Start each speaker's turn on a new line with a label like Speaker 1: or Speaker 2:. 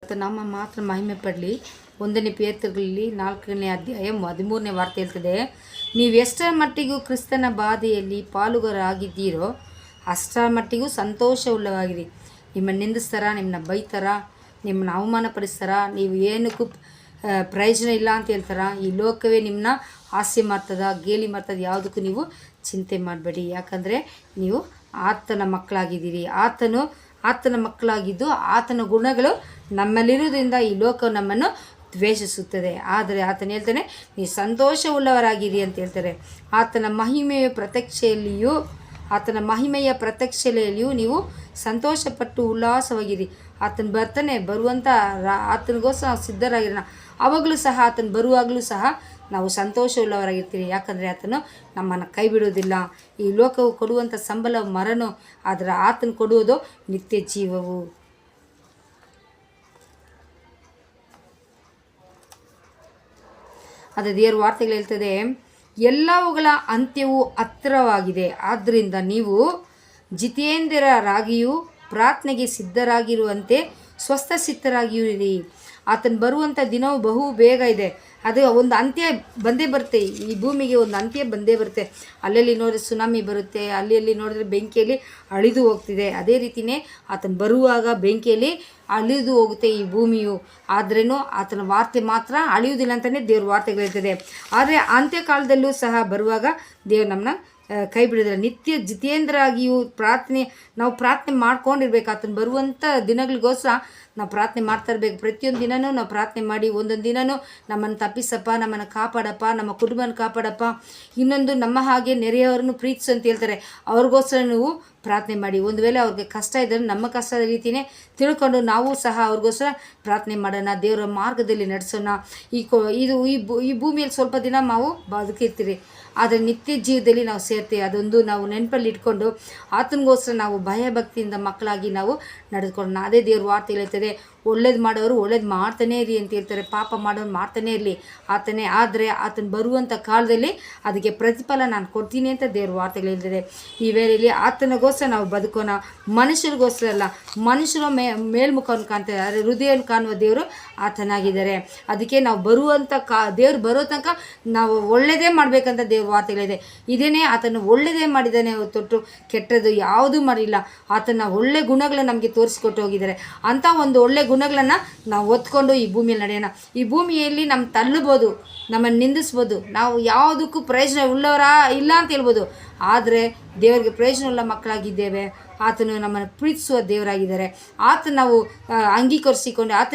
Speaker 1: ಕರ್ತನಾಮ ಮಾತ್ರ ಮಹಿಮೆ ಪಡಲಿ. 1ನೇ ಪೇತ್ರರಲ್ಲಿ 4ನೇ ಅಧ್ಯಾಯ 13ನೇ ವಾರ್ತೆ ಹೇಳ್ತದೆ, ನೀವು ಎಷ್ಟರ ಮಟ್ಟಿಗೂ ಕ್ರಿಸ್ತನ ಬಾಧೆಯಲ್ಲಿ ಪಾಲುಗಾರರಾಗಿದ್ದೀರೋ ಅಷ್ಟರ ಮಟ್ಟಿಗೂ ಸಂತೋಷವುಳ್ಳವಾಗಿರಿ. ನಿಮ್ಮನ್ನು ನಿಂದಿಸ್ತಾರ, ನಿಮ್ಮನ್ನ ಬೈತಾರ, ನಿಮ್ಮನ್ನ ಅವಮಾನಪಡಿಸ್ತಾರ, ನೀವು ಏನಕ್ಕೂ ಪ್ರಯೋಜನ ಇಲ್ಲ ಅಂತ ಹೇಳ್ತಾರ, ಈ ಲೋಕವೇ ನಿಮ್ಮನ್ನ ಹಾಸ್ಯ ಮಾಡ್ತದ, ಗೇಲಿ ಮಾಡ್ತದ, ಯಾವುದಕ್ಕೂ ನೀವು ಚಿಂತೆ ಮಾಡಬೇಡಿ. ಯಾಕಂದರೆ ನೀವು ಆತನ ಮಕ್ಕಳಾಗಿದ್ದೀರಿ. ಆತನ ಮಕ್ಕಳಾಗಿದ್ದು ಆತನ ಗುಣಗಳು ನಮ್ಮಲ್ಲಿರುವುದರಿಂದ ಈ ಲೋಕ ನಮ್ಮನ್ನು ದ್ವೇಷಿಸುತ್ತದೆ. ಆದರೆ ಆತನು ಹೇಳ್ತಾನೆ, ನೀವು ಸಂತೋಷವುಳ್ಳವರಾಗಿರಿ ಅಂತ ಹೇಳ್ತಾರೆ. ಆತನ ಮಹಿಮೆಯ ಪ್ರತ್ಯಕ್ಷತೆಯಲ್ಲಿಯೂ ನೀವು ಸಂತೋಷಪಟ್ಟು ಉಲ್ಲಾಸವಾಗಿರಿ. ಆತನು ಬರ್ತಾನೆ, ಬರುವಂಥ ಆತನಿಗೋಸ್ಕರ ನಾವು ಸಿದ್ಧರಾಗಿರೋಣ. ಆವಾಗಲೂ ಸಹ ಆತನು ಬರುವಾಗಲೂ ಸಹ ನಾವು ಸಂತೋಷವುಳ್ಳವರಾಗಿರ್ತೀವಿ. ಯಾಕಂದರೆ ಆತನು ನಮ್ಮನ್ನು ಕೈ ಬಿಡುವುದಿಲ್ಲ. ಈ ಲೋಕವು ಕೊಡುವಂಥ ಸಂಬಳ ಮರಣವು, ಆದರೆ ಆತನು ಕೊಡುವುದು ನಿತ್ಯ ಜೀವವು. ಅದು ದೇವರ ವಾರ್ತೆಗಳು ಹೇಳ್ತದೆ, ಎಲ್ಲವುಗಳ ಅಂತ್ಯವು ಹತ್ತಿರವಾಗಿದೆ. ಆದ್ದರಿಂದ ನೀವು ಜಿತೇಂದ್ರರಾಗಿಯೂ ಪ್ರಾರ್ಥನೆಗೆ ಸಿದ್ಧರಾಗಿರುವಂತೆ ಸ್ವಸ್ಥಚಿತ್ತರಾಗಿರಿ. ಆತನು ಬರುವಂಥ ದಿನವು ಬಹು ಬೇಗ ಇದೆ. ಅದು ಒಂದು ಅಂತ್ಯ ಬಂದೇ ಬರುತ್ತೆ. ಈ ಭೂಮಿಗೆ ಒಂದು ಅಂತ್ಯ ಬಂದೇ ಬರುತ್ತೆ. ಅಲ್ಲಲ್ಲಿ ನೋಡಿದ್ರೆ ಸುನಾಮಿ ಬರುತ್ತೆ, ಅಲ್ಲಿ ನೋಡಿದ್ರೆ ಬೆಂಕಿಯಲ್ಲಿ ಅಳಿದು ಹೋಗ್ತಿದೆ. ಅದೇ ರೀತಿಯೇ ಆತನು ಬರುವಾಗ ಬೆಂಕಿಯಲ್ಲಿ ಅಳಿದು ಹೋಗುತ್ತೆ ಈ ಭೂಮಿಯು. ಆದ್ರೂ ಆತನ ವಾರ್ತೆ ಮಾತ್ರ ಅಳಿಯುವುದಿಲ್ಲ ಅಂತಲೇ ದೇವ್ರ ವಾರ್ತೆಗಳು ಹೇಳ್ತದೆ. ಆದರೆ ಅಂತ್ಯಕಾಲದಲ್ಲೂ ಸಹ ಬರುವಾಗ ದೇವ್ರು ನಮ್ಮನ್ನ ಕೈ ಬಿಡೋದಿಲ್ಲ. ನಿತ್ಯ ಜಿತೇಂದ್ರರಾಗಿಯೂ ನಾವು ಪ್ರಾರ್ಥನೆ ಮಾಡ್ಕೊಂಡಿರ್ಬೇಕು. ಆತನು ಬರುವಂಥ ದಿನಗಳಿಗೋಸ್ಕರ ನಾವು ಪ್ರಾರ್ಥನೆ ಮಾಡ್ತಾ ಇರಬೇಕು. ಪ್ರತಿಯೊಂದು ದಿನವೂ ನಾವು ಪ್ರಾರ್ಥನೆ ಮಾಡಿ, ಒಂದೊಂದು ದಿನವೂ ನಮ್ಮನ್ನು ತಪ್ಪಿಸಪ್ಪ, ನಮ್ಮನ್ನು ಕಾಪಾಡಪ್ಪ, ನಮ್ಮ ಕುಟುಂಬನ ಕಾಪಾಡಪ್ಪ, ಇನ್ನೊಂದು ನಮ್ಮ ಹಾಗೆ ನೆರೆಯವರನ್ನು ಪ್ರೀತಿಸು ಅಂತ ಹೇಳ್ತಾರೆ. ಅವ್ರಿಗೋಸ್ಕರ ನೀವು ಪ್ರಾರ್ಥನೆ ಮಾಡಿ. ಒಂದು ವೇಳೆ ಅವ್ರಿಗೆ ಕಷ್ಟ ಇದ್ದರೆ ನಮ್ಮ ಕಷ್ಟದ ರೀತಿಯೇ ತಿಳ್ಕೊಂಡು ನಾವು ಸಹ ಅವ್ರಿಗೋಸ್ಕರ ಪ್ರಾರ್ಥನೆ ಮಾಡೋಣ, ದೇವರ ಮಾರ್ಗದಲ್ಲಿ ನಡೆಸೋಣ. ಈ ಭೂಮಿಯಲ್ಲಿ ಸ್ವಲ್ಪ ದಿನ ನಾವು ಬದುಕಿರ್ತೀರಿ, ಆದರೆ ನಿತ್ಯ ಜೀವದಲ್ಲಿ ನಾವು ಸೇರ್ತೀವಿ. ಅದೊಂದು ನಾವು ನೆನಪಲ್ಲಿ ಇಟ್ಕೊಂಡು ಆತನಿಗೋಸ್ಕರ ನಾವು ಭಯಭಕ್ತಿಯಿಂದ ಮಕ್ಕಳಾಗಿ ನಾವು ನಡೆದುಕೊಳ್ಳೋಣ. ಅದೇ ದೇವ್ರ ವಾರ್ತೆ ಹೇಳ್ತದೆ, ಒಳ್ಳೇದು ಮಾಡೋರು ಒಳ್ಳೇದು ಮಾಡ್ತಾನೇ ಇರಿ ಅಂತ ಹೇಳ್ತಾರೆ, ಪಾಪ ಮಾಡೋರು ಮಾಡ್ತಾನೇ ಇರಲಿ ಆತನೇ. ಆದರೆ ಆತನು ಬರುವಂಥ ಕಾಲದಲ್ಲಿ ಅದಕ್ಕೆ ಪ್ರತಿಫಲ ನಾನು ಕೊಡ್ತೀನಿ ಅಂತ ದೇವ್ರ ವಾರ್ತೆಗಳು ಹೇಳ್ತದೆ. ಈ ವೇಳೆಯಲ್ಲಿ ಆತನಿಗೋಸ್ಕರ ನಾವು ಬದುಕೋಣ, ಮನುಷ್ಯರಿಗೋಸ್ಕರ ಅಲ್ಲ. ಮನುಷ್ಯರು ಮೇಲ್ಮುಖವನ್ನು ಕಾಣ್ತಾರೆ, ಆದರೆ ಹೃದಯವನ್ನು ಕಾಣುವ ದೇವರು ಆತನಾಗಿದ್ದಾರೆ. ಅದಕ್ಕೆ ನಾವು ಬರುವಂಥ ದೇವ್ರು ಬರೋ ತನಕ ನಾವು ಒಳ್ಳೆಯದೇ ಮಾಡಬೇಕಂತ ದೇವ್ರ ವಾರ್ತೆಗಳಿದೆ. ಇದೇನೇ ಆತನು ಒಳ್ಳೆಯದೇ ಮಾಡಿದ್ದಾನೆ ತೊಟ್ಟು ಕೆಟ್ಟದ್ದು ಯಾವುದೂ ಮಾಡಿಲ್ಲ. ಆತನ ಒಳ್ಳೆ ಗುಣಗಳನ್ನು ನಮಗೆ ತೋರಿಸಿಕೊಟ್ಟು ಹೋಗಿದ್ದಾರೆ. ಅಂಥ ಒಂದು ಒಳ್ಳೆ ಗುಣಗಳನ್ನು ನಾವು ಒತ್ಕೊಂಡು ಈ ಭೂಮಿಯಲ್ಲಿ ನಡೆಯೋಣ. ಈ ಭೂಮಿಯಲ್ಲಿ ನಮ್ಮ ತಳ್ಳಬೋದು, ನಮ್ಮನ್ನು ನಿಂದಿಸ್ಬೋದು, ನಾವು ಯಾವುದಕ್ಕೂ ಪ್ರಯೋಜನ ಉಳ್ಳವರಾ ಇಲ್ಲ ಅಂತ ಹೇಳ್ಬೋದು. ಆದರೆ ದೇವರಿಗೆ ಪ್ರಯೋಜನವುಳ್ಳ ಮಕ್ಕಳಾಗಿದ್ದೇವೆ. ಆತನು ನಮ್ಮನ್ನು ಪ್ರೀತಿಸುವ ದೇವರಾಗಿದ್ದಾರೆ. ಆತ ನಾವು ಅಂಗೀಕರಿಸಿಕೊಂಡು ಆತ